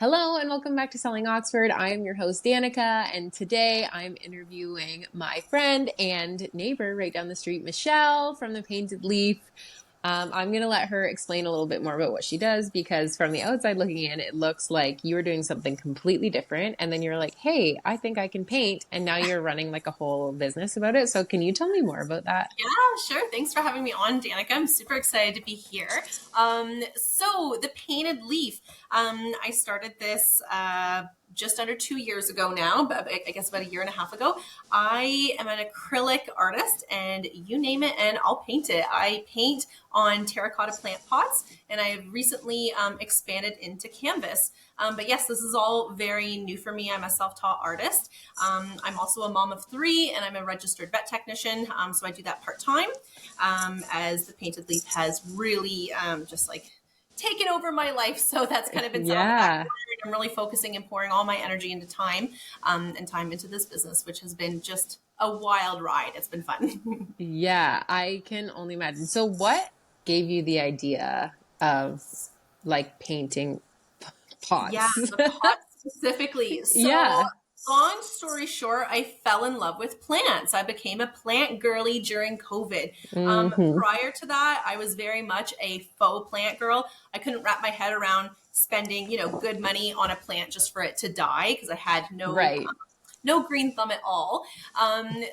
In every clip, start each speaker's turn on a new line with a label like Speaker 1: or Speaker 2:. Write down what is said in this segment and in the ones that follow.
Speaker 1: Hello and welcome back to Selling Oxford. I am your host, Danica, and today I'm interviewing my friend and neighbor right down the street, Michelle from the Painted Leaf. I'm going to let her explain a little bit more about what she does because from the outside looking in, it looks like you were doing something completely different. And then you're like, hey, I think I can paint. And now you're running like a whole business about it. So can you tell me more about that?
Speaker 2: Yeah, sure. Thanks for having me on, Danica. I'm super excited to be here. So the Painted Leaf, I started this just under 2 years ago now, but I guess about a year and a half ago. I am an acrylic artist, and you name it, and I'll paint it. I paint on terracotta plant pots, and I have recently expanded into canvas. But yes, this is all very new for me. I'm a self-taught artist. I'm also a mom of three, and I'm a registered vet technician. So I do that part-time as the Painted Leaf has really just like taken over my life. So that's kind of been set on the back
Speaker 1: Yeah.
Speaker 2: burner. I'm really focusing and pouring all my energy into time and time into this business, which has been just a wild ride. It's been fun.
Speaker 1: Yeah, I can only imagine. So what gave you the idea of like painting
Speaker 2: Yeah,
Speaker 1: pots?
Speaker 2: the pot specifically. So,
Speaker 1: Yeah.
Speaker 2: long story short, I fell in love with plants. I became a plant girly during COVID.
Speaker 1: Hmm.
Speaker 2: Prior to that, I was very much a faux plant girl. I couldn't wrap my head around spending, good money on a plant just for it to die because I had
Speaker 1: Right.
Speaker 2: no green thumb at all.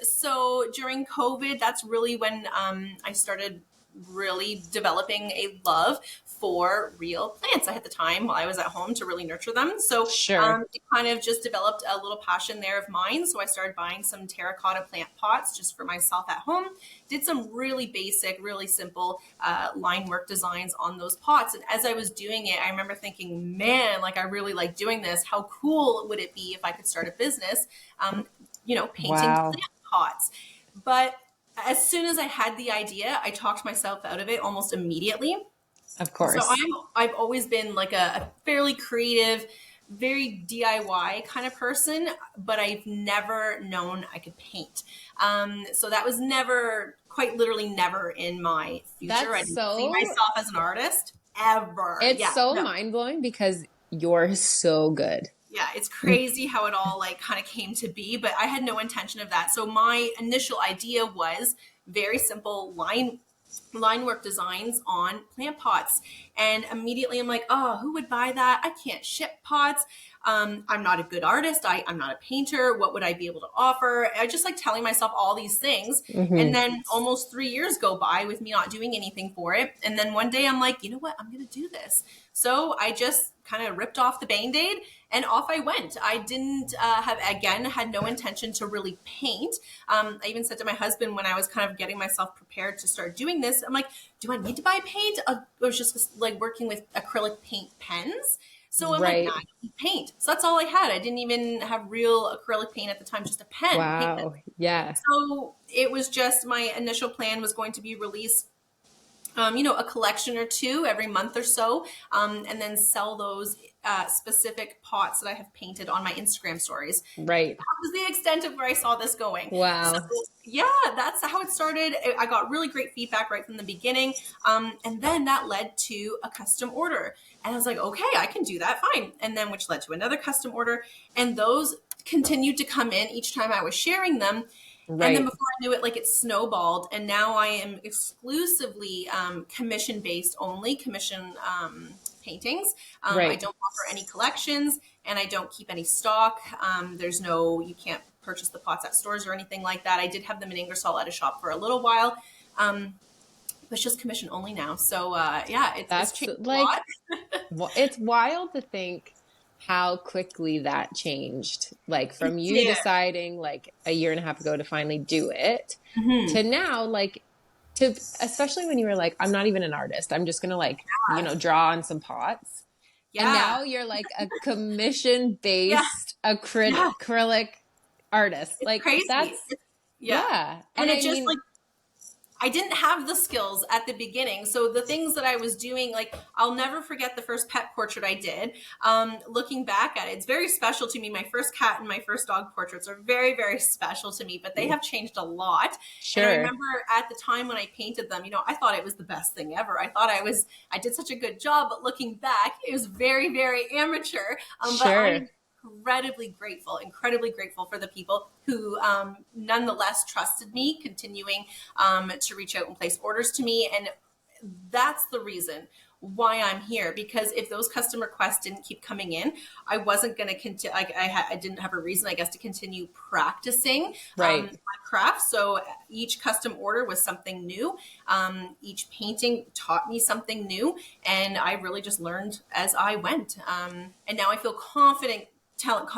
Speaker 2: So during COVID, that's really when I started really developing a love for real plants. I had the time while I was at home to really nurture them. So
Speaker 1: Sure.
Speaker 2: it kind of just developed a little passion there of mine. So I started buying some terracotta plant pots just for myself at home. Did some really basic, really simple line work designs on those pots. And as I was doing it, I remember thinking, man, like I really like doing this. How cool would it be if I could start a business, painting
Speaker 1: Wow.
Speaker 2: plant pots? But as soon as I had the idea, I talked myself out of it almost immediately.
Speaker 1: Of
Speaker 2: So
Speaker 1: course.
Speaker 2: I've always been like a fairly creative, very DIY kind of person, but I've never known I could paint. So that was never, quite literally never in my future.
Speaker 1: That's
Speaker 2: I didn't see
Speaker 1: so,
Speaker 2: myself as an artist ever.
Speaker 1: it's
Speaker 2: Yeah,
Speaker 1: so
Speaker 2: no.
Speaker 1: mind-blowing because you're so good.
Speaker 2: Yeah, it's crazy how it all like kind of came to be, but I had no intention of that. So my initial idea was very simple line work designs on plant pots. And immediately I'm like, oh, who would buy that? I can't ship pots. I'm not a good artist. I'm not a painter. What would I be able to offer? I just like telling myself all these things. And
Speaker 1: Hmm.
Speaker 2: then almost 3 years go by with me not doing anything for it. And then one day I'm like, you know what? I'm going to do this. So I just kind of ripped off the Band-Aid and off I went. I didn't had no intention to really paint. I even said to my husband when I was kind of getting myself prepared to start doing this, I'm like, do I need to buy paint? I was just like working with acrylic paint pens. So I'm like, nah,
Speaker 1: Right.
Speaker 2: I need paint. So that's all I had. I didn't even have real acrylic paint at the time, just a pen, paint pen.
Speaker 1: Wow. Yeah.
Speaker 2: So it was just my initial plan was going to be release a collection or two every month or so, and then sell those specific pots that I have painted on my Instagram stories.
Speaker 1: Right.
Speaker 2: That was the extent of where I saw this going. So
Speaker 1: Wow.
Speaker 2: yeah, that's how it started. I got really great feedback right from the beginning, and then that led to a custom order, and I was like, okay, I can do that, fine. And then which led to another custom order, and those continued to come in each time I was sharing them. And then
Speaker 1: Right.
Speaker 2: before I knew it, like it snowballed. And now I am exclusively commission based only, commission paintings. I
Speaker 1: Right.
Speaker 2: don't offer any collections and I don't keep any stock. You can't purchase the pots at stores or anything like that. I did have them in Ingersoll at a shop for a little while. But it's just commission only now. So yeah, it's
Speaker 1: That's
Speaker 2: changed a
Speaker 1: like,
Speaker 2: lot.
Speaker 1: it's wild to think how quickly that changed. Like
Speaker 2: It
Speaker 1: from you
Speaker 2: did.
Speaker 1: deciding like a year and a half ago to finally do it
Speaker 2: Mhm.
Speaker 1: to now, like, to especially when you were like, I'm not even an artist. I'm just gonna like, draw on some pots. And
Speaker 2: Yeah.
Speaker 1: now you're like a commission
Speaker 2: Yeah.
Speaker 1: based
Speaker 2: Yeah.
Speaker 1: acrylic artist.
Speaker 2: It's
Speaker 1: Like
Speaker 2: crazy.
Speaker 1: that's,
Speaker 2: Yeah.
Speaker 1: yeah.
Speaker 2: And
Speaker 1: And
Speaker 2: it
Speaker 1: I
Speaker 2: just
Speaker 1: mean,
Speaker 2: like I didn't have the skills at the beginning. So the things that I was doing, like I'll never forget the first pet portrait I did. Looking back at it, it's very special to me. My first cat and my first dog portraits are very, very special to me, but they have changed a lot. And I
Speaker 1: Sure.
Speaker 2: remember at the time when I painted them, I thought it was the best thing ever. I thought I did such a good job, but looking back, it was very, very amateur. But
Speaker 1: Sure.
Speaker 2: I'm incredibly grateful for the people who nonetheless trusted me, continuing to reach out and place orders to me. And that's the reason why I'm here, because if those custom requests didn't keep coming in, I wasn't going to continue. I didn't have a reason, I guess, to continue practicing
Speaker 1: Right.
Speaker 2: my craft. So each custom order was something new. Each painting taught me something new, and I really just learned as I went. And now I feel confident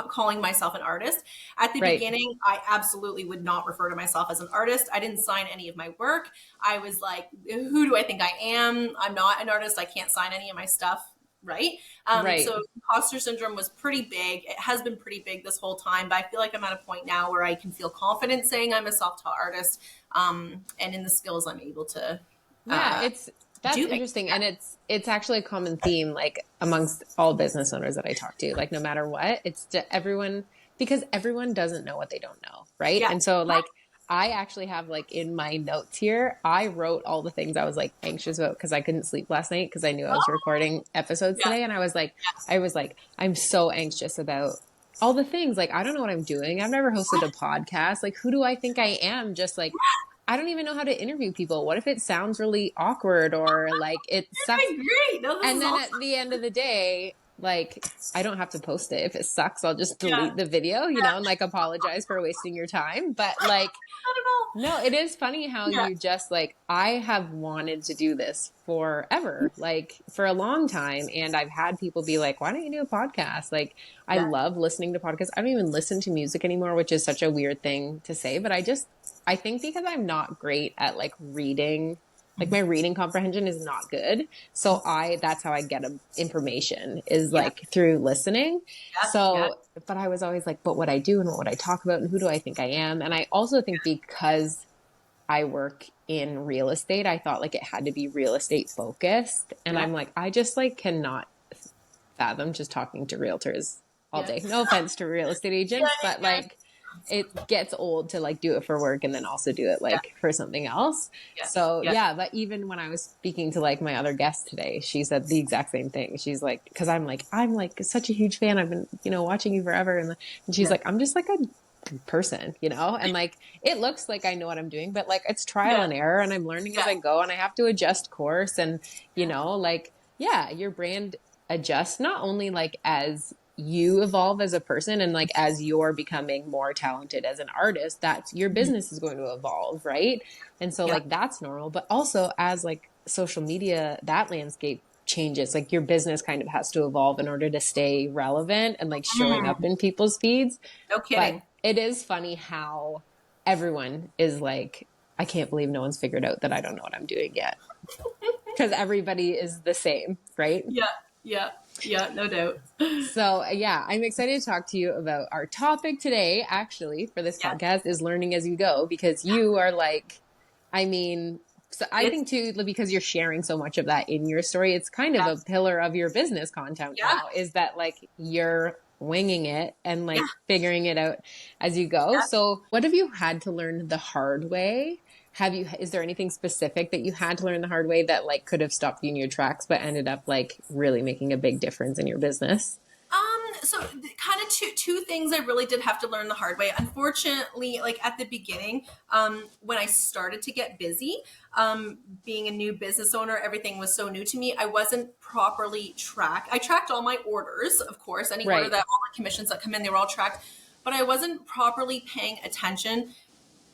Speaker 2: calling myself an artist. At the
Speaker 1: Right.
Speaker 2: beginning, I absolutely would not refer to myself as an artist. I didn't sign any of my work. I was like, who do I think I am? I'm not an artist. I can't sign any of my stuff. Right.
Speaker 1: Right.
Speaker 2: So imposter syndrome was pretty big. It has been pretty big this whole time, but I feel like I'm at a point now where I can feel confident saying I'm a self-taught artist, and in the skills I'm able to
Speaker 1: Yeah,
Speaker 2: uh,
Speaker 1: that's
Speaker 2: do.
Speaker 1: interesting, and it's actually a common theme like amongst all business owners that I talk to. Like no matter what, it's to everyone, because everyone doesn't know what they don't know, right?
Speaker 2: Yeah.
Speaker 1: And so like I actually have like in my notes here, I wrote all the things I was like anxious about because I couldn't sleep last night because I knew I was recording episodes
Speaker 2: Yeah.
Speaker 1: today, and I was like I'm so anxious about all the things. Like I don't know what I'm doing. I've never hosted a podcast. Like who do I think I am? Just like I don't even know how to interview people. What if it sounds really awkward or like it
Speaker 2: You're
Speaker 1: sucks?
Speaker 2: doing great. No, this
Speaker 1: And
Speaker 2: is
Speaker 1: then
Speaker 2: awesome.
Speaker 1: at the end of the day, like I don't have to post it. If it sucks, I'll just
Speaker 2: Yeah.
Speaker 1: delete the video, and like apologize for wasting your time. But like,
Speaker 2: Not at all.
Speaker 1: no, it is funny how
Speaker 2: Yeah.
Speaker 1: you just like, I have wanted to do this forever, like for a long time. And I've had people be like, why don't you do a podcast? Like, I
Speaker 2: Yeah.
Speaker 1: love listening to podcasts. I don't even listen to music anymore, which is such a weird thing to say, but I think because I'm not great at like reading, like my reading comprehension is not good. So that's how I get information is
Speaker 2: Yeah.
Speaker 1: like through listening.
Speaker 2: Yeah.
Speaker 1: So, but I was always like, but what I do and what would I talk about and who do I think I am? And I also think because I work in real estate, I thought like it had to be real estate focused. And
Speaker 2: Yeah.
Speaker 1: I'm like, I just like cannot fathom just talking to realtors all
Speaker 2: Yeah.
Speaker 1: day. No offense to real estate agents, but like it gets old to like do it for work and then also do it like for something else.
Speaker 2: Yeah.
Speaker 1: So
Speaker 2: Yeah.
Speaker 1: yeah, but even when I was speaking to like my other guest today, she said the exact same thing. She's like, because I'm like such a huge fan. I've been watching you forever, and she's
Speaker 2: Yeah.
Speaker 1: like, I'm just like a person, and like it looks like I know what I'm doing, but like it's trial
Speaker 2: Yeah.
Speaker 1: and error, and I'm learning as I go, and I have to adjust course, and like your brand adjusts not only like as you evolve as a person and like as you're becoming more talented as an artist, that's your business is going to evolve, right? And so
Speaker 2: Yeah.
Speaker 1: like that's normal, but also as like social media, that landscape changes, like your business kind of has to evolve in order to stay relevant and like showing up in people's feeds.
Speaker 2: No kidding.
Speaker 1: But it is funny how everyone is like, I can't believe no one's figured out that I don't know what I'm doing yet. Because everybody is the same, right?
Speaker 2: Yeah. Yeah. Yeah. No doubt.
Speaker 1: So yeah, I'm excited to talk to you about our topic today, actually, for this
Speaker 2: Yeah.
Speaker 1: podcast is learning as you go, because you are like, I mean, so I think too, because you're sharing so much of that in your story, it's kind of a pillar of your business content now, is that like you're winging it and like figuring it out as you go.
Speaker 2: Yeah.
Speaker 1: So what have you had to learn the hard way? Is there anything specific that you had to learn the hard way that like could have stopped you in your tracks, but ended up like really making a big difference in your business?
Speaker 2: So kind of two things I really did have to learn the hard way. Unfortunately, like at the beginning, when I started to get busy, being a new business owner, everything was so new to me. I wasn't properly tracked. I tracked all my orders, of course, any order that all the commissions that come in, they were all tracked, but I wasn't properly paying attention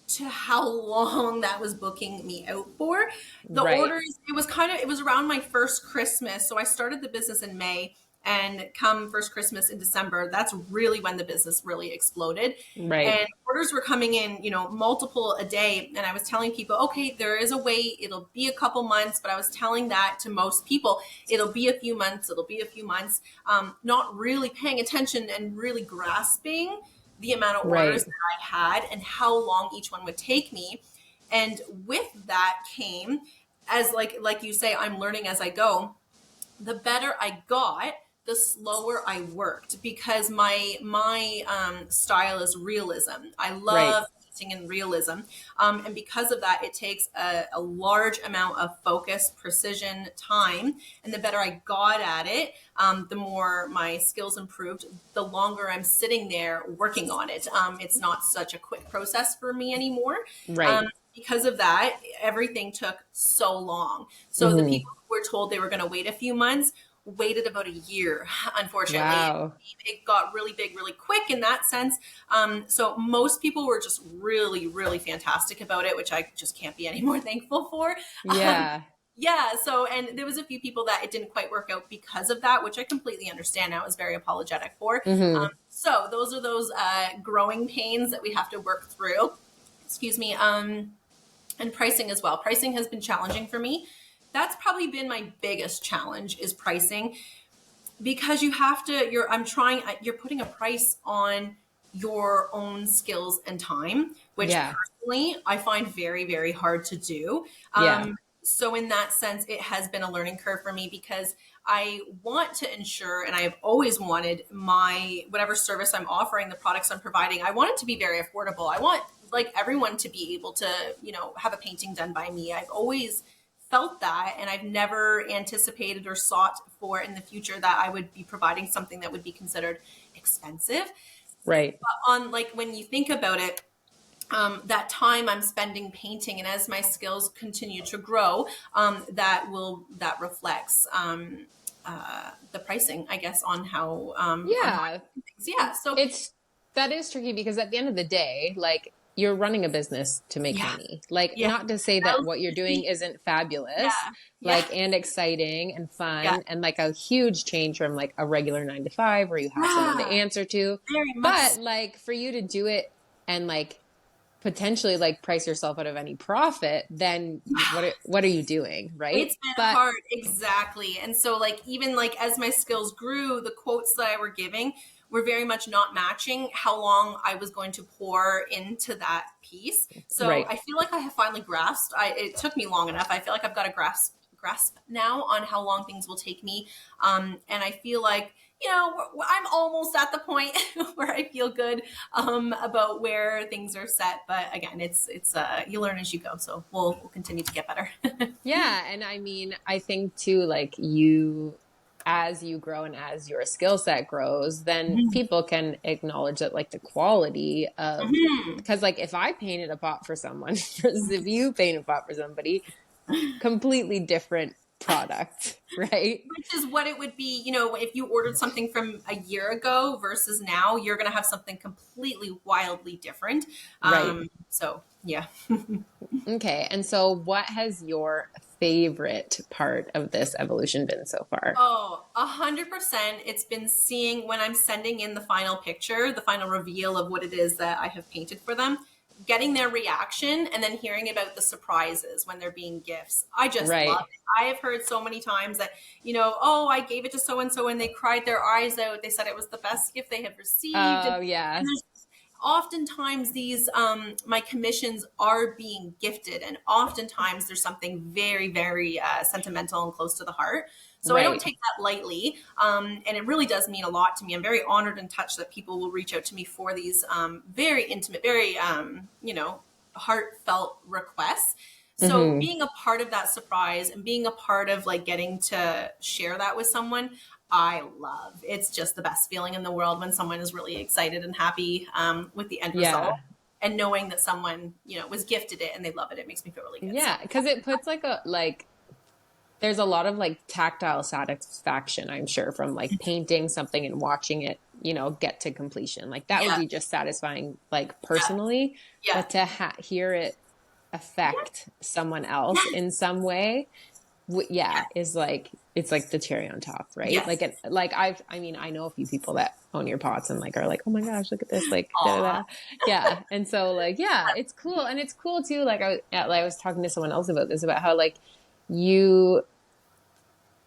Speaker 2: to how long that was booking me out for. The orders, it was around my first Christmas. So I started the business in May, and come first Christmas in December, that's really when the business really exploded.
Speaker 1: Right.
Speaker 2: And orders were coming in, multiple a day. And I was telling people, okay, there is a way, it'll be a couple months, but I was telling that to most people, it'll be a few months, not really paying attention and really grasping the amount of orders that I had and how long each one would take me. And with that came, as like you say, I'm learning as I go. The better I got, the slower I worked, because my style is realism. I
Speaker 1: Right.
Speaker 2: love painting in realism, and because of that, it takes a large amount of focus, precision, time. And the better I got at it, the more my skills improved. The longer I'm sitting there working on it, it's not such a quick process for me anymore.
Speaker 1: Right.
Speaker 2: Because of that, everything took so long. So the
Speaker 1: Hmm.
Speaker 2: people who were told they were going to wait a few months waited about a year, unfortunately.
Speaker 1: Wow.
Speaker 2: It got really big, really quick in that sense. So most people were just really, really fantastic about it, which I just can't be any more thankful for. Um,
Speaker 1: Yeah.
Speaker 2: yeah. So, and there was a few people that it didn't quite work out because of that, which I completely understand. I was very apologetic for.
Speaker 1: Hmm.
Speaker 2: So those are those growing pains that we have to work through. Excuse me. And pricing as well. Pricing has been challenging for me. That's probably been my biggest challenge, is pricing, because you have to, you're putting a price on your own skills and time, which
Speaker 1: Yeah.
Speaker 2: personally I find very, very hard to do.
Speaker 1: Yeah.
Speaker 2: So in that sense, it has been a learning curve for me, because I want to ensure, and I have always wanted, my whatever service I'm offering, the products I'm providing, I want it to be very affordable. I want like everyone to be able to, have a painting done by me. I've always felt that, and I've never anticipated or sought for in the future that I would be providing something that would be considered expensive.
Speaker 1: Right.
Speaker 2: But on, like, when you think about it, that time I'm spending painting, and as my skills continue to grow, that reflects the pricing, I guess, on how on how I
Speaker 1: Yeah.
Speaker 2: do things. Yeah. So
Speaker 1: It's that is tricky because at the end of the day, like you're running a business to make
Speaker 2: yeah,
Speaker 1: money. Like
Speaker 2: yeah,
Speaker 1: not to say that what you're doing isn't fabulous,
Speaker 2: yeah, yeah,
Speaker 1: like and exciting and
Speaker 2: yeah,
Speaker 1: fun and like a huge change from like a regular 9 to 5 where you have someone to
Speaker 2: yeah,
Speaker 1: answer to.
Speaker 2: very much.
Speaker 1: But like for you to do it and like potentially like price yourself out of any profit, then what are you doing, right?
Speaker 2: It's been
Speaker 1: But
Speaker 2: hard, exactly. And so, like, even like as my skills grew, the quotes that I were giving were very much not matching how long I was going to pour into that piece. So
Speaker 1: right,
Speaker 2: I feel like I have finally grasped. It took me long enough. I feel like I've got a grasp now on how long things will take me. And I feel like, I'm almost at the point where I feel good about where things are set. But again, it's you learn as you go. So we'll continue to get better.
Speaker 1: yeah. And I mean, I think too, like you, as you grow and as your skill set grows, then people can acknowledge that like the quality of,
Speaker 2: Mhm.
Speaker 1: because like if I painted a pot for someone versus if you paint a pot for somebody, completely different product, right?
Speaker 2: Which is what it would be, if you ordered something from a year ago versus now, you're going to have something completely wildly different.
Speaker 1: Right.
Speaker 2: So, yeah.
Speaker 1: Okay. And so what has your favorite part of this evolution been so far?
Speaker 2: Oh, 100%. It's been seeing, when I'm sending in the final picture, the final reveal of what it is that I have painted for them, getting their reaction, and then hearing about the surprises when they're being gifts. I just love
Speaker 1: Right.
Speaker 2: it. I have heard so many times that, oh, I gave it to so and so and they cried their eyes out. They said it was the best gift they have received. And
Speaker 1: Oh, yeah.
Speaker 2: there's oftentimes these my commissions are being gifted, and oftentimes there's something very, very sentimental and close to the heart. So I don't
Speaker 1: Right.
Speaker 2: take that lightly, and it really does mean a lot to me. I'm very honored and touched that people will reach out to me for these very intimate, very heartfelt requests. So
Speaker 1: Hmm.
Speaker 2: being a part of that surprise and being a part of like getting to share that with someone, I love. It's just the best feeling in the world when someone is really excited and happy with the end result,
Speaker 1: Yeah.
Speaker 2: and knowing that someone, was gifted it and they love it. It makes me feel really good. So
Speaker 1: Yeah. Because it puts like there's a lot of like tactile satisfaction, I'm sure, from like painting something and watching it, get to completion. Like that would
Speaker 2: yeah,
Speaker 1: be just satisfying, like
Speaker 2: yeah,
Speaker 1: personally,
Speaker 2: yeah,
Speaker 1: but to hear it affect someone else
Speaker 2: yes,
Speaker 1: in some way, yeah, is like, it's like the cherry on top, right?
Speaker 2: yes.
Speaker 1: Like, like I mean, I know a few people that own your pots and like are like, oh my gosh, look at this, like, da, da,
Speaker 2: Aw,
Speaker 1: da. Yeah. And so like, yeah, it's cool. And it's cool too. Like I was talking to someone else about this, about how like you,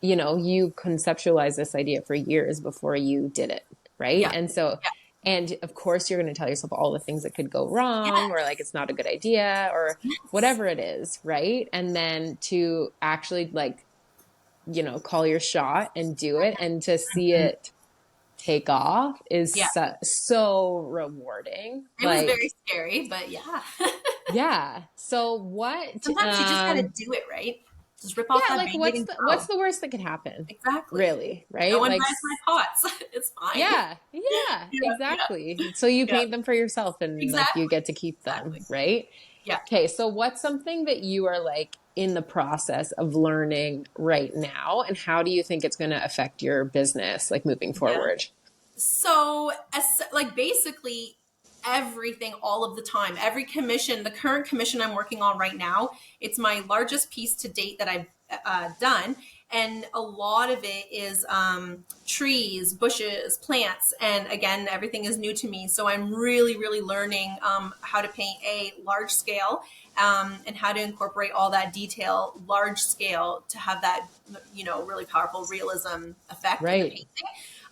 Speaker 1: you conceptualized this idea for years before you did it. Right.
Speaker 2: yeah,
Speaker 1: And so
Speaker 2: yeah,
Speaker 1: And of course, you're going to tell yourself all the things that could go wrong, or like
Speaker 2: Yes.
Speaker 1: it's not a good idea, or
Speaker 2: Yes.
Speaker 1: whatever it is, right? And then to actually like, call your shot and do it, and to see
Speaker 2: Mhm.
Speaker 1: it take off is
Speaker 2: Yeah.
Speaker 1: so rewarding.
Speaker 2: It was very
Speaker 1: Like,
Speaker 2: scary, but yeah.
Speaker 1: yeah. So what,
Speaker 2: Sometimes you just got to do it, right? Just rip off
Speaker 1: yeah,
Speaker 2: that
Speaker 1: like
Speaker 2: band-aid
Speaker 1: what's
Speaker 2: and
Speaker 1: what's
Speaker 2: go.
Speaker 1: the worst that could happen?
Speaker 2: Exactly.
Speaker 1: Really,
Speaker 2: No
Speaker 1: right?
Speaker 2: one
Speaker 1: Like,
Speaker 2: buys my pots. It's fine.
Speaker 1: yeah, yeah,
Speaker 2: Yeah, yeah,
Speaker 1: exactly. So you
Speaker 2: yeah.
Speaker 1: paint them for yourself and like you
Speaker 2: Exactly.
Speaker 1: get to keep them,
Speaker 2: Exactly.
Speaker 1: right?
Speaker 2: Yeah.
Speaker 1: Okay, so what's something that you are like in the process of learning right now, and how do you think it's going to affect your business like moving
Speaker 2: Yeah.
Speaker 1: forward?
Speaker 2: So, like basically everything all of the time, every commission, the current commission I'm working on right now, it's my largest piece to date that I've done. And a lot of it is trees, bushes, plants. And again, everything is new to me. So I'm really, really learning how to paint a large scale and how to incorporate all that detail large scale to have that, really powerful realism effect in the
Speaker 1: Right.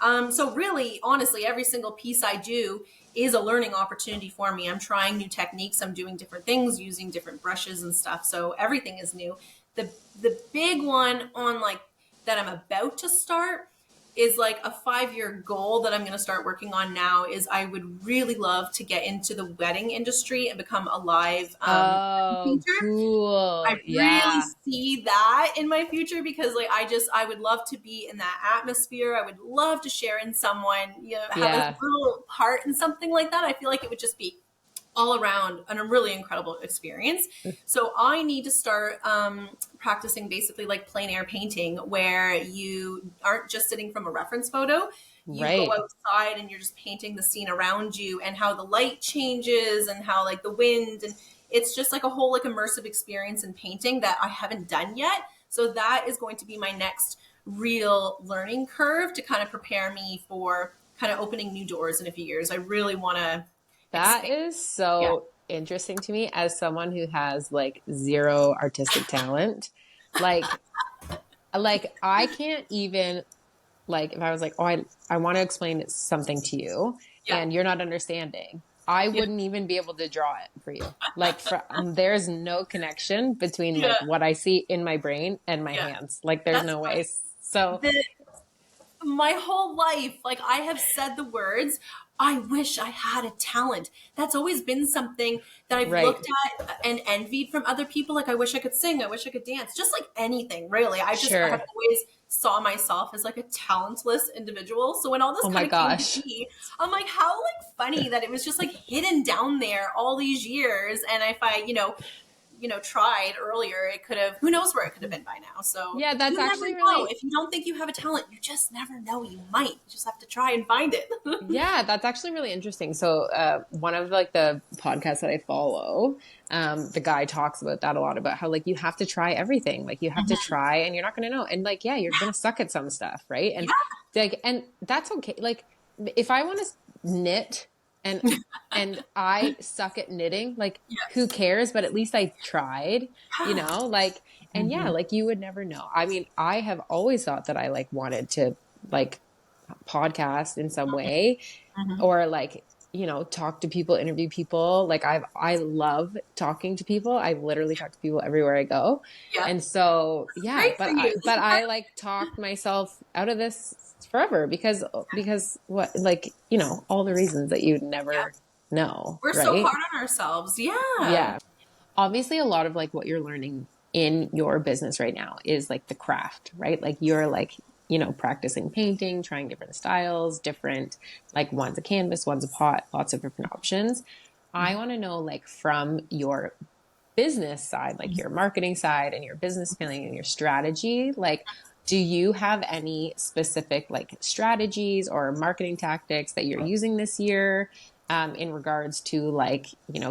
Speaker 2: painting. So really, honestly, every single piece I do is a learning opportunity for me. I'm trying new techniques. I'm doing different things, using different brushes and stuff. So everything is new. The big one on like that I'm about to start is like a 5-year goal that I'm going to start working on now is I would really love to get into the wedding industry and become a live
Speaker 1: Oh,
Speaker 2: painter. I
Speaker 1: cool.
Speaker 2: really
Speaker 1: Yeah.
Speaker 2: see that in my future because like I would love to be in that atmosphere. I would love to share in someone, have a
Speaker 1: Yeah.
Speaker 2: little part in something like that. I feel like it would just be all around and a really incredible experience. So I need to start practicing basically like plein air painting where you aren't just sitting from a reference photo. You go
Speaker 1: Right.
Speaker 2: outside and you're just painting the scene around you and how the light changes and how like the wind and it's just like a whole like immersive experience in painting that I haven't done yet. So that is going to be my next real learning curve to kind of prepare me for kind of opening new doors in a few years. I really want to
Speaker 1: That
Speaker 2: expand.
Speaker 1: is
Speaker 2: Yeah.
Speaker 1: so interesting to me as someone who has like zero artistic talent. Like, I can't even like if I was like, oh, I want to explain something to you
Speaker 2: Yeah.
Speaker 1: and you're not understanding, I
Speaker 2: Yeah.
Speaker 1: wouldn't even be able to draw it for you. Like, there's no connection between
Speaker 2: Yeah.
Speaker 1: like what I see in my brain and my
Speaker 2: Yeah.
Speaker 1: hands. Like, there's
Speaker 2: That's
Speaker 1: no way.
Speaker 2: funny.
Speaker 1: So,
Speaker 2: The, my whole life, like I have said the words, I wish I had a talent. That's always been something that I've
Speaker 1: right.
Speaker 2: looked at and envied from other people. Like I wish I could sing, I wish I could dance, just like anything, really. I have
Speaker 1: Sure.
Speaker 2: always saw myself as like a talentless individual. So when all this
Speaker 1: Oh my
Speaker 2: kind of came to
Speaker 1: gosh.
Speaker 2: me, I'm like, how like funny that it was just like hidden down there all these years. And if I, tried earlier, it could have, who knows where it could have been by now. So
Speaker 1: Yeah, that's
Speaker 2: you never
Speaker 1: actually
Speaker 2: know.
Speaker 1: really
Speaker 2: If you don't think you have a talent, you just never know. You might. You just have to try and find it.
Speaker 1: Yeah, that's actually really interesting. So, one of like the podcasts that I follow, the guy talks about that a lot about how like you have to try everything. Like you have to
Speaker 2: Mhm.
Speaker 1: try and you're not going to know. And like, yeah, you're going to suck at some stuff, right? And
Speaker 2: Yeah.
Speaker 1: like, and that's okay. Like if I want to knit and I suck at knitting, like who
Speaker 2: Yes.
Speaker 1: cares? But at least I tried, like, and yeah,
Speaker 2: Mhm.
Speaker 1: like you would never know. I mean, I have always thought that I like wanted to like podcast in some way
Speaker 2: Mhm.
Speaker 1: or like talk to people, interview people. Like I love talking to people. I literally talk to people everywhere I go.
Speaker 2: Yeah.
Speaker 1: And so yeah,
Speaker 2: Great for you. This
Speaker 1: but
Speaker 2: is
Speaker 1: I like talked myself out of this forever because what, like, all the reasons that you'd
Speaker 2: yeah.
Speaker 1: never know,
Speaker 2: We're so
Speaker 1: right?
Speaker 2: hard on ourselves. Yeah.
Speaker 1: Yeah. Obviously a lot of like what you're learning in your business right now is like the craft, right? Like you're like, practicing painting, trying different styles, different, like one's a canvas, one's a pot, lots of different options. I want to know like from your business side, like your marketing side and your business planning and your strategy, like do you have any specific like strategies or marketing tactics that you're using this year in regards to like,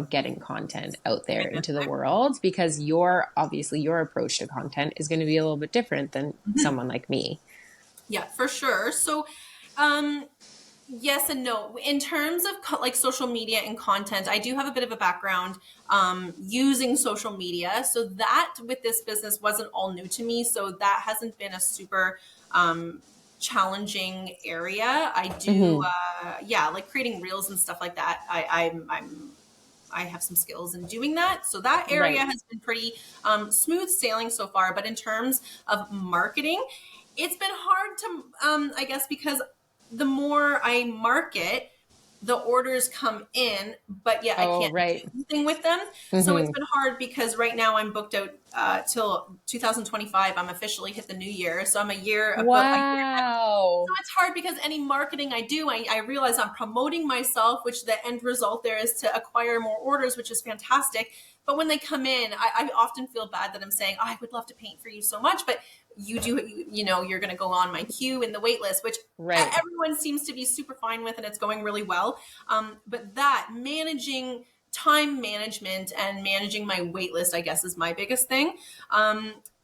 Speaker 1: getting content out there into the world? Because your approach to content is going to be a little bit different than someone like me.
Speaker 2: Yeah, for sure. So, um, yes and no. In terms of like social media and content, I do have a bit of a background using social media. So that with this business wasn't all new to me. So that hasn't been a super challenging area. I do
Speaker 1: Mm-hmm.
Speaker 2: like creating reels and stuff like that. I have some skills in doing that. So that area
Speaker 1: Right.
Speaker 2: has been pretty smooth sailing so far. But in terms of marketing, it's been hard to, I guess, because the more I market, the orders come in, but yet I
Speaker 1: Oh,
Speaker 2: can't do
Speaker 1: right.
Speaker 2: anything with them. So it's
Speaker 1: Mm-hmm.
Speaker 2: been hard because right now I'm booked out till 2025. I'm officially hit the new year. So I'm a year. So
Speaker 1: Wow.
Speaker 2: it's hard because any marketing I do, I realize I'm promoting myself, which the end result there is to acquire more orders, which is fantastic. But when they come in, I often feel bad that I'm saying, oh, I would love to paint for you so much, but you're going to go on my queue in the wait list, which
Speaker 1: Right.
Speaker 2: everyone seems to be super fine with, and it's going really well. But that managing time management and managing my wait list, I guess, is my biggest thing.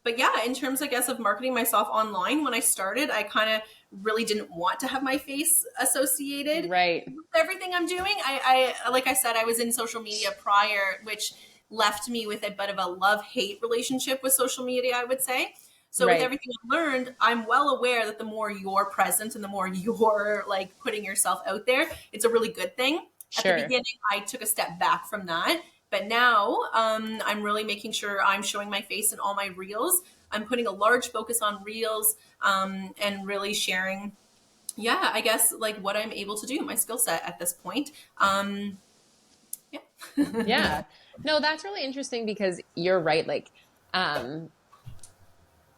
Speaker 2: But yeah, in terms, I guess, of marketing myself online, when I started, I kind of really didn't want to have my face associated
Speaker 1: Right.
Speaker 2: with everything I'm doing. Like I said, I was in social media prior, which left me with a bit of a love-hate relationship with social media, I would say. So with
Speaker 1: Right.
Speaker 2: everything I've learned, I'm well aware that the more you're present and the more you're like putting yourself out there, it's a really good thing. At the
Speaker 1: Sure.
Speaker 2: beginning, I took a step back from that, but now I'm really making sure I'm showing my face in all my reels. I'm putting a large focus on reels and really sharing, yeah, I guess like what I'm able to do, my skill set at this point. Yeah.
Speaker 1: Yeah. No, that's really interesting because you're right. Like, um,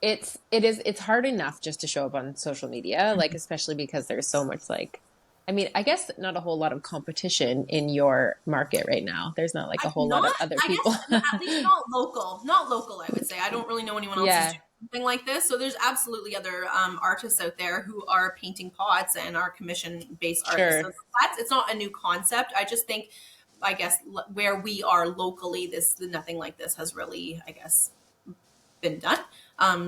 Speaker 1: it's hard enough just to show up on social media, like especially because there's so much like I mean, I guess not a whole lot of competition in your market right now. There's not like a whole lot
Speaker 2: Not,
Speaker 1: of other
Speaker 2: I
Speaker 1: people.
Speaker 2: guess, at least not local. Not local, I would say. I don't really know anyone else who's
Speaker 1: Yeah,
Speaker 2: doing something like this. So there's absolutely other artists out there who are painting pots and are commission-based artists.
Speaker 1: sure.
Speaker 2: So it's not a new concept. I just think, I guess, where we are locally, nothing like this has really, I guess, been done.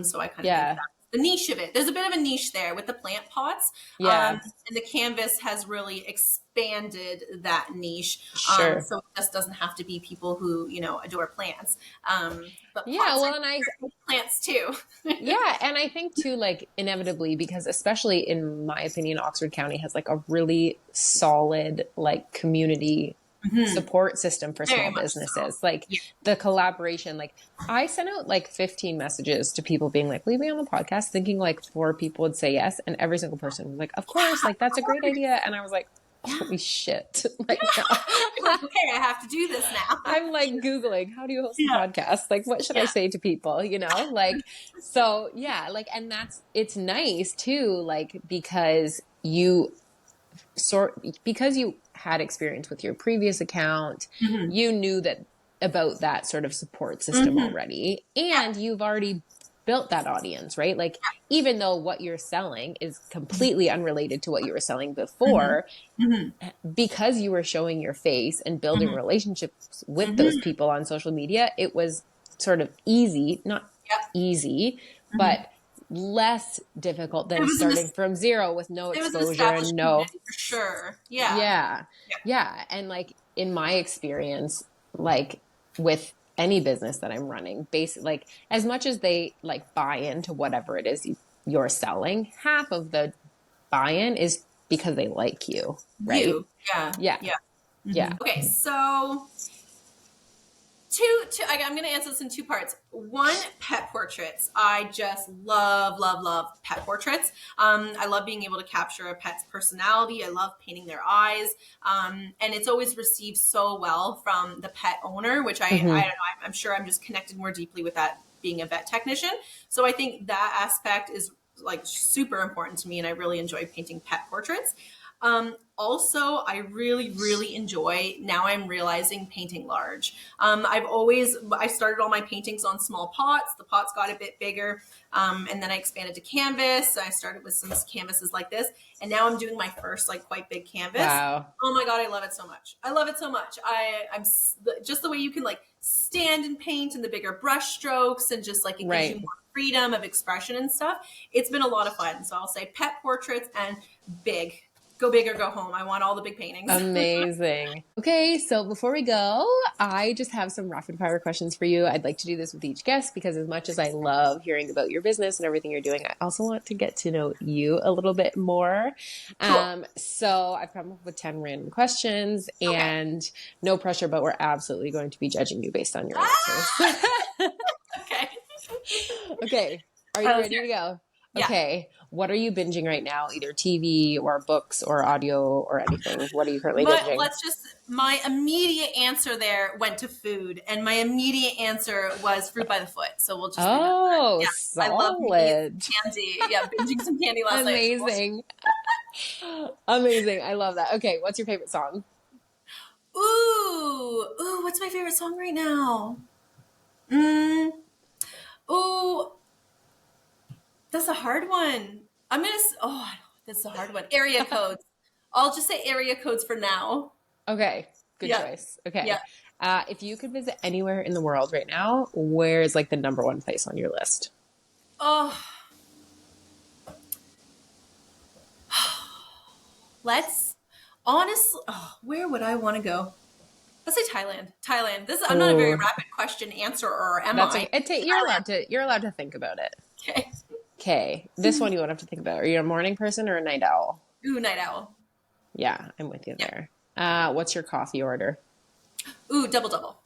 Speaker 2: So I kind of think
Speaker 1: Yeah.
Speaker 2: that's the niche of it. There's a bit of a niche there with the plant pots.
Speaker 1: Yeah,
Speaker 2: And the canvas has really expanded that niche.
Speaker 1: sure.
Speaker 2: So it just doesn't have to be people who, adore plants. But
Speaker 1: Yeah,
Speaker 2: pots
Speaker 1: well,
Speaker 2: are plants too.
Speaker 1: yeah, and I think too, like inevitably, because especially in my opinion, Oxford County has like a really solid like community
Speaker 2: Mhm.
Speaker 1: support system for
Speaker 2: Very
Speaker 1: small
Speaker 2: much so.
Speaker 1: businesses. Like
Speaker 2: Yeah.
Speaker 1: the collaboration, like I sent out like 15 messages to people being like, leave me on the podcast, thinking like 4 people would say yes. And every single person was like, of course, like that's a great idea. And I was like,
Speaker 2: Yeah.
Speaker 1: holy shit. Like,
Speaker 2: You're like, okay, I have to do this now.
Speaker 1: I'm like Googling, how do you host a
Speaker 2: Yeah.
Speaker 1: podcast? Like, what should I
Speaker 2: Yeah.
Speaker 1: say to people? Like, so yeah, like, and it's nice too, like, because you had experience with your previous account,
Speaker 2: hmm
Speaker 1: you knew about that sort of support system
Speaker 2: hmm
Speaker 1: already,
Speaker 2: Yeah.
Speaker 1: and you've already built that audience, right? Like, even though what you're selling is completely unrelated to what you were selling
Speaker 2: hmm
Speaker 1: before,
Speaker 2: hmm
Speaker 1: because you were showing your face and building
Speaker 2: hmm
Speaker 1: relationships with those
Speaker 2: hmm
Speaker 1: people on social media, it was sort of easy, not
Speaker 2: Yep.
Speaker 1: easy,
Speaker 2: hmm
Speaker 1: but less difficult
Speaker 2: It
Speaker 1: than
Speaker 2: was an
Speaker 1: starting from zero with no
Speaker 2: it was an
Speaker 1: exposure and
Speaker 2: established
Speaker 1: no,
Speaker 2: community for sure. Yeah.
Speaker 1: yeah,
Speaker 2: Yeah.
Speaker 1: yeah. And like in my experience, like with any business that I'm running, basically, like as much as they like buy into whatever it is you're selling, half of the buy-in is because they like you, right?
Speaker 2: You. Yeah.
Speaker 1: Yeah,
Speaker 2: Yeah.
Speaker 1: yeah.
Speaker 2: Okay. So I'm going to answer this in two parts. One, pet portraits. I just love, love, love pet portraits. I love being able to capture a pet's personality. I love painting their eyes. And it's always received so well from the pet owner, which I don't
Speaker 1: Hmm.
Speaker 2: know. I'm sure I'm just connected more deeply with that being a vet technician. So I think that aspect is like super important to me. And I really enjoy painting pet portraits. Also, I really, really enjoy, now I'm realizing, painting large. I started all my paintings on small pots. The pots got a bit bigger. And then I expanded to canvas. I started with some canvases like this. And now I'm doing my first like quite big canvas.
Speaker 1: Wow.
Speaker 2: Oh my God, I love it so much. I love it so much. I'm just the way you can like stand and paint and the bigger brush strokes and just like it gives you
Speaker 1: Right.
Speaker 2: more freedom of expression and stuff. It's been a lot of fun. So I'll say pet portraits and big go big or go home. I want all the big paintings.
Speaker 1: Amazing. Okay, so before we go, I just have some rapid fire questions for you. I'd like to do this with each guest because as much as I love hearing about your business and everything you're doing, I also want to get to know you a little bit more.
Speaker 2: Cool.
Speaker 1: So I've come up with 10 random questions
Speaker 2: Okay.
Speaker 1: and no pressure, but we're absolutely going to be judging you based on your
Speaker 2: Ah!
Speaker 1: answers.
Speaker 2: Okay.
Speaker 1: Okay, are you ready to go?
Speaker 2: Yeah.
Speaker 1: Okay, what are you binging right now? Either TV or books or audio or anything. What are you currently binging?
Speaker 2: My immediate answer there went to food, and my immediate answer was Fruit by the Foot. So we'll just leave it at that.
Speaker 1: Oh,
Speaker 2: Yeah. I love me
Speaker 1: solid.
Speaker 2: some candy. Yeah, binging some candy last night.
Speaker 1: Amazing. Amazing. I love that. Okay, what's your favorite song?
Speaker 2: Ooh, what's my favorite song right now? Ooh, that's a hard one. That's a hard one. Area codes. I'll just say area codes for now.
Speaker 1: Okay, good
Speaker 2: Yeah.
Speaker 1: choice. Okay.
Speaker 2: Yeah.
Speaker 1: If you could visit anywhere in the world right now, where is like the number one place on your list?
Speaker 2: Oh, let's honestly. Oh, where would I want to go? Let's say Thailand. Thailand. I'm not a very
Speaker 1: Oh,
Speaker 2: rapid question answerer, am
Speaker 1: that's
Speaker 2: I?
Speaker 1: okay. You're allowed to think about it.
Speaker 2: Okay.
Speaker 1: Okay, this one you won't have to think about. Are you a morning person or a night owl?
Speaker 2: Ooh, night owl.
Speaker 1: Yeah, I'm with you
Speaker 2: Yeah.
Speaker 1: there. What's your coffee order?
Speaker 2: Ooh, double double.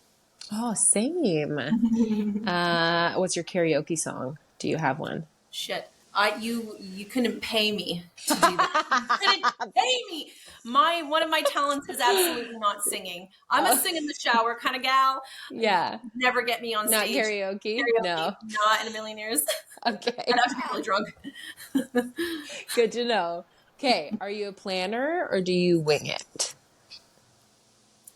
Speaker 1: Oh, same. What's your karaoke song? Do you have one?
Speaker 2: Shit. You couldn't pay me to do that. You couldn't pay me. One of my talents is absolutely not singing. I'm a sing in the shower kind of gal.
Speaker 1: Yeah,
Speaker 2: Never get me on
Speaker 1: not
Speaker 2: stage.
Speaker 1: karaoke.
Speaker 2: Karaoke,
Speaker 1: No.
Speaker 2: not in a million years.
Speaker 1: Okay,
Speaker 2: I'd have to be really drunk.
Speaker 1: good to know. Okay, are you a planner or do you wing it?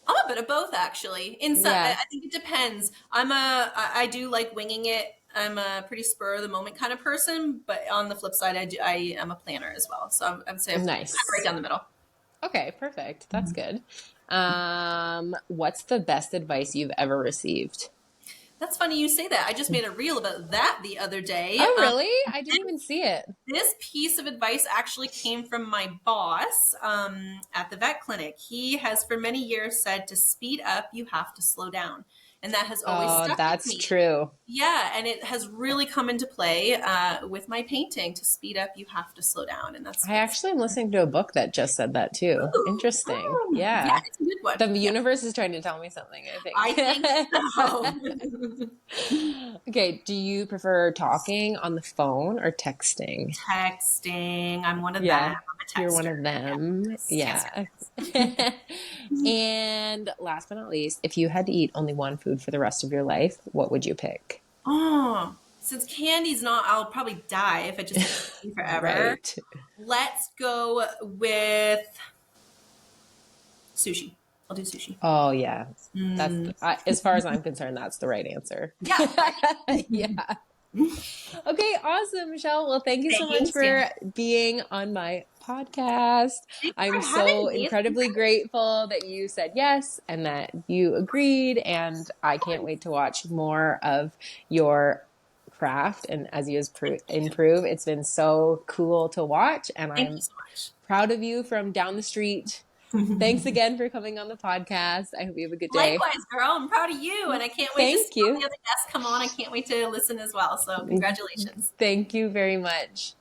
Speaker 2: I'm a bit of both, actually.
Speaker 1: Yeah,
Speaker 2: I think it depends. I do like winging it. I'm a pretty spur of the moment kind of person, but on the flip side, I am a planner as well. So I'd say I'm kind of right
Speaker 1: nice.
Speaker 2: down the middle.
Speaker 1: Okay, perfect. That's good. What's the best advice you've ever received?
Speaker 2: That's funny you say that. I just made a reel about that the other day.
Speaker 1: Oh, really? I didn't even see it.
Speaker 2: This piece of advice actually came from my boss at the vet clinic. He has for many years said to speed up, you have to slow down. And that has always
Speaker 1: Oh,
Speaker 2: stuck with
Speaker 1: that's
Speaker 2: me.
Speaker 1: true.
Speaker 2: Yeah, and it has really come into play with my painting. To speed up, you have to slow down. And
Speaker 1: I actually am listening to a book that just said that too. Interesting.
Speaker 2: yeah,
Speaker 1: Yeah.
Speaker 2: it's a good one.
Speaker 1: The
Speaker 2: Yeah,
Speaker 1: universe is trying to tell me something,
Speaker 2: I
Speaker 1: I
Speaker 2: think so.
Speaker 1: think. Okay, do you prefer talking on the phone or texting?
Speaker 2: Texting. I'm one of them.
Speaker 1: Yeah,
Speaker 2: I'm a
Speaker 1: you're one
Speaker 2: texter.
Speaker 1: of them.
Speaker 2: Yes.
Speaker 1: Yeah. And last but not least, if you had to eat only one food for the rest of your life, what would you pick?
Speaker 2: Oh, since candy's not, I'll probably die if I just eat forever.
Speaker 1: Right.
Speaker 2: Let's go with sushi. I'll do sushi.
Speaker 1: Oh, yeah. As far as I'm concerned, that's the right answer.
Speaker 2: Yeah.
Speaker 1: Yeah. Okay, awesome, Michelle. Well, thank you so much
Speaker 2: Thanks,
Speaker 1: for
Speaker 2: Dan.
Speaker 1: being on my podcast.
Speaker 2: Thanks
Speaker 1: I'm
Speaker 2: for
Speaker 1: so
Speaker 2: having me.
Speaker 1: incredibly grateful that you said yes and that you agreed. And I can't wait to watch more of your craft. And as you improve, it's been so cool to watch. And
Speaker 2: Thank
Speaker 1: I'm
Speaker 2: you so much.
Speaker 1: proud of you from down the street. Thanks again for coming on the podcast. I hope you have a good day.
Speaker 2: Likewise, girl. I'm proud of you, and I can't wait to
Speaker 1: Thank
Speaker 2: see all
Speaker 1: you.
Speaker 2: the other guests come on. I can't wait to listen as well. So congratulations.
Speaker 1: Thank you very much.